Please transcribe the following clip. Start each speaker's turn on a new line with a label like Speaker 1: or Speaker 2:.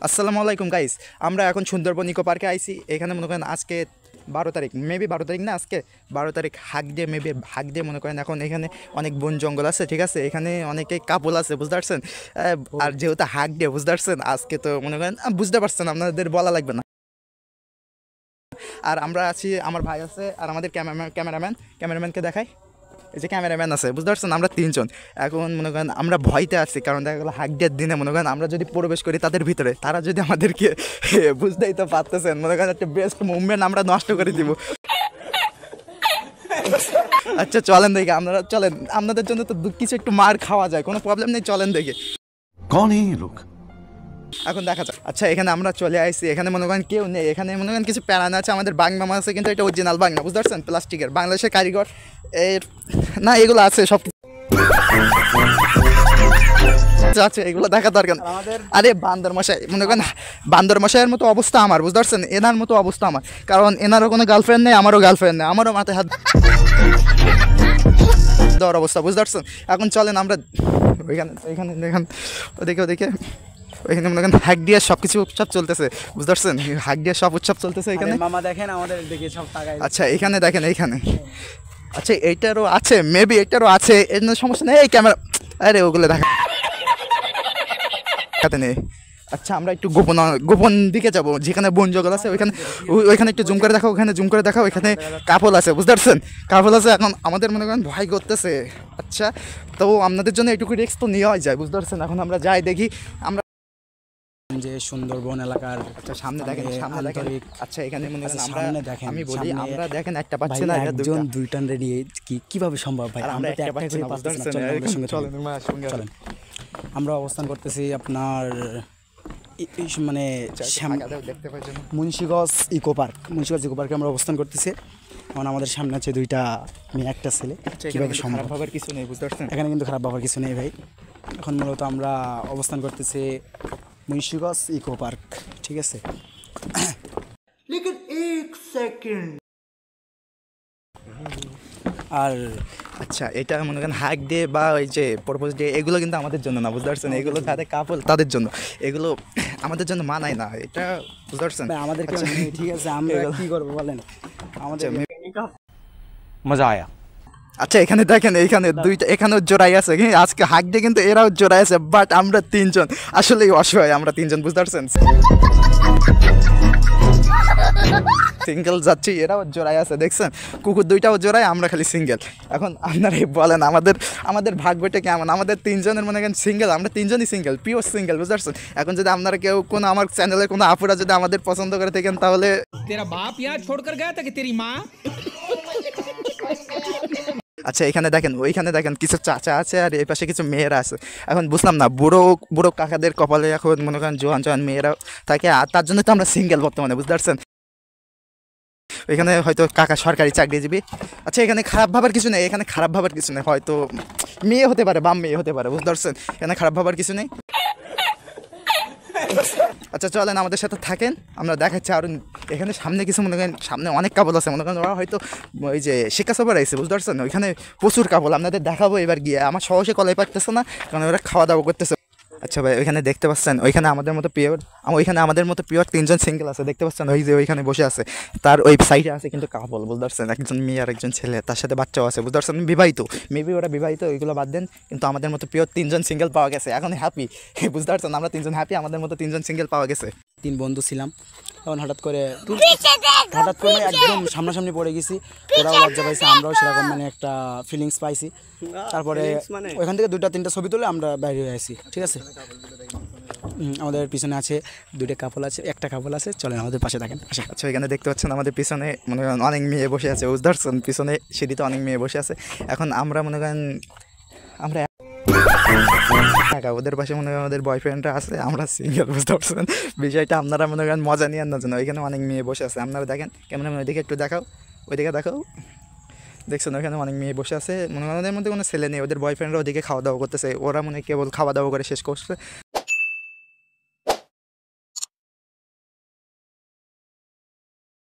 Speaker 1: আসসালামু আলাইকুম গাইস। আমরা এখন সুন্দরবন ইকো পার্কে আইছি। এখানে মনে করেন আজকে 12 তারিখ, মেবি 12 তারিখ না, আজকে 12 তারিখ hug day, maybe hug day মনে করেন। এখন এখানে অনেক বন জঙ্গল আছে, ঠিক আছে, এখানে অনেকে কাপল আছে, বুঝতে পারছেন। আর যেহেতু হাক ডে, বুঝতে পারছেন, আজকে তো মনে করেন বুঝতে পারছেন, আপনাদের বলা লাগবে না। আর আমরা আছি, আমার ভাই আছে, আর আমাদের ক্যামেরাম্যানকে দেখাই। এই যে ক্যামেরাম্যান আছে, বুঝতে পারছেন, আমরা তিনজন। এখন মনে করেন আমরা ভয়তে আছি, কারণ দেখা গেলো হাক ডের দিনে মনে করেন আমরা যদি প্রবেশ করি তাদের ভিতরে, তারা যদি আমাদেরকে বুঝতেই তো পারতেছেন, মনে করেন একটা বেস্ট মুভমেন্ট আমরা নষ্ট করে দিব। আচ্ছা চলেন দেখে, আপনারা চলেন, আপনাদের জন্য তো কিছু একটু মার খাওয়া যায়, কোনো প্রবলেম নেই, চলেন দেখে।
Speaker 2: कौन है ये लोग?
Speaker 1: এখন দেখা যাক। আচ্ছা এখানে আমরা চলে আসছি, এখানে মনে করেন কেউ নেই, এখানে মনে করেন কিছু প্যারান আছে, আমাদের বাং মামা আছে, কিন্তু এটা অরিজিনাল বাং না, বুঝতে পারছেন, প্লাস্টিকের, বাংলাদেশের কারিগর এর না, এগুলো আছে সব আছে, এগুলো দেখা দরকার। আরে বান্দর মশাই, মনে করেন বান্দর মশাইয়ের মতো অবস্থা আমার, বুঝতে পারছেন, এনার মতো অবস্থা আমার, কারণ এনারও কোনো গার্লফ্রেন্ড নেই, আমারও গার্লফ্রেন্ড নেই, আমারও মাথায় হাত দেওয়ার অবস্থা, বুঝতে পারছেন। এখন চলেন আমরা ওইখানে ওইখানে দেখেন, ওদিকে ওদিকে ওইখানে মনে করেন হাক দিয়ে সব কিছু উৎসব চলতেছে, বুঝতে পারছেন, হাক দিয়ে সব উৎসব চলতেছে এখানে।
Speaker 3: মামা দেখেন আমাদের দিকে সব তাকায়।
Speaker 1: আচ্ছা এখানে দেখেন, এইখানে আচ্ছা এইটারও আছে, মেবি এটারও আছে, এর সমস্যা নেই, এই ক্যামেরা, আরে ওগুলো দেখাতে নেই। আচ্ছা আমরা একটু গোপন দিকে যাবো, যেখানে বন জঙ্গল আছে, ওইখানে ওইখানে একটু জুম করে দেখাও, ওখানে জুম করে দেখাও, ওইখানে কাপল আছে, বুঝতে পারছেন, কাপল আছে। এখন আমাদের মনে করেন ভয় করতেছে। আচ্ছা তো আপনাদের জন্য একটু রিস্ক তো নেওয়াই যায়, বুঝতে পারছেন। এখন আমরা যাই দেখি, আমরা
Speaker 3: যে সুন্দরবন এলাকার।
Speaker 1: আচ্ছা সামনে দেখেন, সামনে দেখেন। আচ্ছা এখানে মনে করেন আমরা,
Speaker 3: দেখেন,
Speaker 1: আমি বলি
Speaker 3: সামনে
Speaker 1: আমরা দেখেন একটা পাচ্ছি না,
Speaker 3: একজন দুইটা নিয়ে কিভাবে সম্ভব ভাই?
Speaker 1: আমরা একটা পাচ্ছি না, বুঝতে পারছেন। চলেন
Speaker 3: চলেন, আমরা অবস্থান করতেছি আপনার মানে
Speaker 1: দেখতে পাচ্ছেন
Speaker 3: মুন্সিগঞ্জ ইকো পার্কে আমরা অবস্থান করতেছি। এখন আমাদের সামনে আছে দুইটা মেয়ে, একটা ছেলে। কিভাবে সম্ভব?
Speaker 1: ভাবার কিছু নেই, বুঝতে পারছেন,
Speaker 3: এখানে কিন্তু খারাপ ভাবার কিছু নেই ভাই। এখন মূলত আমরা অবস্থান করতেছি মুন্সিগঞ্জ ইকো পার্ক, ঠিক আছে। আর
Speaker 1: আচ্ছা এটা মনে করেন হাক ডে বা ওই যে প্রপোজ ডে, এগুলো কিন্তু আমাদের জন্য না, বুঝতে পারছেন, এগুলো যাদের কাপল তাদের জন্য, এগুলো আমাদের জন্য মানায় না, এটা বুঝতে পারছেন।
Speaker 3: আমাদেরকে ঠিক আছে, আমরা কি করবো বলেন, আমাদের
Speaker 2: मजा आया।
Speaker 1: আচ্ছা এখানে দেখেন, এইখানে দুইটা, এখানেও জোড়াই আছে, আজকে হাক ডে কিন্তু এরাও জোড়াই আছে, বাট আমরা তিনজন আসলেই অসহায়, আমরা তিনজন, বুঝতে পারছেন, সিঙ্গেল যাচ্ছি, এরাও জোড়াই আছে, দেখছেন, কুকুর দুইটাও জোড়ায়, আমরা খালি সিঙ্গেল। এখন আপনারাই বলেন আমাদের ভাগ্যটা কেমন, আমাদের তিনজনের মনে করেন সিঙ্গেল, আমরা তিনজনই সিঙ্গেল, পিওর সিঙ্গেল, বুঝতে পারছেন। এখন যদি আপনারা কেউ কোনো আমার চ্যানেলের কোনো আপুরা যদি আমাদের পছন্দ করে থাকেন, তাহলে
Speaker 4: तेरा बाप यहाँ छोड़कर गया था कि तेरी माँ?
Speaker 1: আচ্ছা এখানে দেখেন, ওইখানে দেখেন কিছু চাচা আছে, আর এই পাশে কিছু মেয়েরা আছে। এখন বুঝলাম না, বুড়ো বুড়ো কাকাদের কপালে এখন মনে করেন জোয়ান জোয়ান মেয়েরা থাকে, আর তার জন্য তো আমরা সিঙ্গেল বর্তমানে, বুঝতে পারছেন। এখানে হয়তো কাকা সরকারি চাকরিজীবী। আচ্ছা এখানে খারাপ ভাবার কিছু নেই, এখানে খারাপ ভাবার কিছু নেই, হয়তো মেয়ে হতে পারে, বাম মেয়ে হতে পারে, বুঝতে পারছেন, এখানে খারাপ ভাবার কিছু নেই। আচ্ছা চলেন আমাদের সাথে থাকেন, আমরা দেখাচ্ছি। আর এখানে সামনে কিছু মনে করেন, সামনে অনেক কাপল আছে, মনে করেন ওরা হয়তো ওই যে শিক্ষা সফর আছে, বুঝতে পারছেন, ওইখানে প্রচুর কাপল, আপনাদের দেখাবো এবার গিয়ে। আমার সহসে কলাই পারতেছে না, কারণ ওরা খাওয়া দাওয়া করতেছে। আচ্ছা ভাই ওইখানে দেখতে পাচ্ছেন, ওইখানে আমাদের মতো পিওর তিনজন সিঙ্গেল আছে, দেখতে পাচ্ছেন, ওই যে ওইখানে বসে আছে, তার ওই সাইডে আছে কিন্তু কাপল, বুঝতে পারছেন, একজন মেয়ে আর একজন ছেলে, তার সাথে বাচ্চাও আছে, বুঝতে পারছেন, বিবাহিত, মেবি ওরা বিবাহিত, ওইগুলো বাদ দেন, কিন্তু আমাদের মতো পিওর তিনজন সিঙ্গেল পাওয়া গেছে, এখন হ্যাপি, বুঝতে পারছেন, আমরা তিনজন হ্যাপি, আমাদের মতো তিনজন সিঙ্গেল পাওয়া গেছে।
Speaker 3: তিন বন্ধু ছিলাম, তখন হঠাৎ করে মানে একদম সামনাসামনি পড়ে গেছি, ওরাও লজ্জা পাইছে, আমরাও সেরকম মানে একটা ফিলিংস পাইছি। তারপরে ওইখান থেকে দুইটা তিনটা ছবি তুলে আমরা বাইরে হয়ে আসি, ঠিক আছে। আমাদের পিছনে আছে দুইটা কাপল আছে, একটা কাপল আছে, চলেন আমাদের পাশে থাকেন।
Speaker 1: আচ্ছা এখানে দেখতে পাচ্ছেন আমাদের পিছনে মনে করেন অনেক মেয়ে বসে আছে, বুঝতে পারছেন, পিছনে সিঁড়িতে অনেক মেয়ে বসে আছে। এখন আমরা মনে করেন আমরা ওদের পাশে মনে করেন আমাদের বয়ফ্রেন্ডরা আছে, আমরা সিঙ্গেল, বুঝতে পারছেন বিষয়টা। আপনারা মনে করেন মজা নিয়ে আনার জন্য ওইখানে অনেক মেয়ে বসে আছে, আপনারা দেখেন, ক্যামেরা ওইদিকে একটু দেখাও, ওইদিকে দেখাও, দেখছেন ওইখানে অনেক মেয়ে বসে আছে, মনে করেন ওদের মধ্যে কোনো ছেলে নেই, ওদের বয়ফ্রেন্ডরা ওদিকে খাওয়া দাওয়া করতেছে, ওরা মনে কেবল খাওয়া দাওয়া করে শেষ করছে।